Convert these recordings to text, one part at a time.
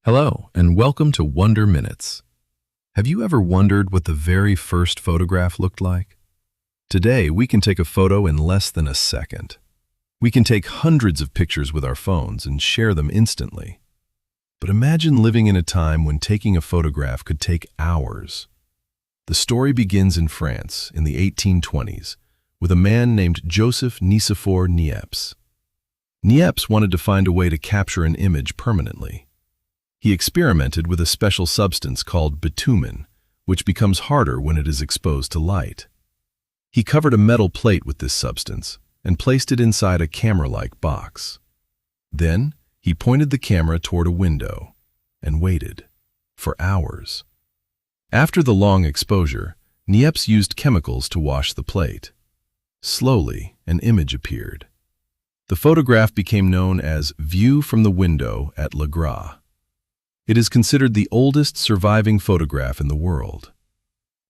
Hello, and welcome to Wonder Minutes. Have you ever wondered what the very first photograph looked like? Today, we can take a photo in less than a second. We can take hundreds of pictures with our phones and share them instantly. But imagine living in a time when taking a photograph could take hours. The story begins in France in the 1820s with a man named Joseph Nicephore Niepce. Niepce wanted to find a way to capture an image permanently. He experimented with a special substance called bitumen, which becomes harder when it is exposed to light. He covered a metal plate with this substance and placed it inside a camera-like box. Then, he pointed the camera toward a window and waited for hours. After the long exposure, Niepce used chemicals to wash the plate. Slowly, an image appeared. The photograph became known as View from the Window at Gras. It is considered the oldest surviving photograph in the world.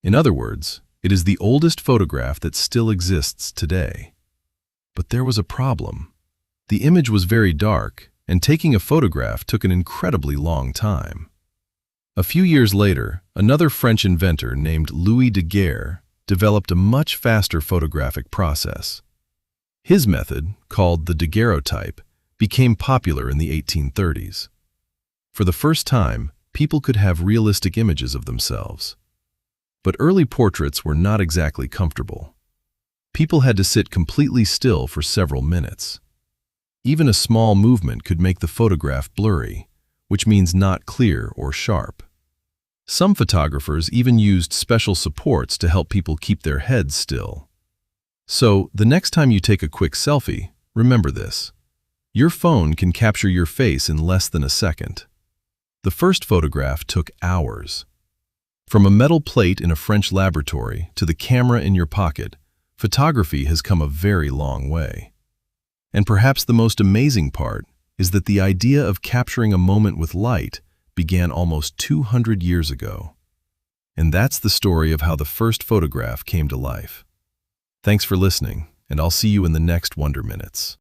In other words, it is the oldest photograph that still exists today. But there was a problem. The image was very dark, and taking a photograph took an incredibly long time. A few years later, another French inventor named Louis Daguerre developed a much faster photographic process. His method, called the daguerreotype, became popular in the 1830s. For the first time, people could have realistic images of themselves. But early portraits were not exactly comfortable. People had to sit completely still for several minutes. Even a small movement could make the photograph blurry, which means not clear or sharp. Some photographers even used special supports to help people keep their heads still. So, the next time you take a quick selfie, remember this. Your phone can capture your face in less than a second. The first photograph took hours. From a metal plate in a French laboratory to the camera in your pocket, photography has come a very long way. And perhaps the most amazing part is that the idea of capturing a moment with light began almost 200 years ago. And that's the story of how the first photograph came to life. Thanks for listening, and I'll see you in the next Wonder Minutes.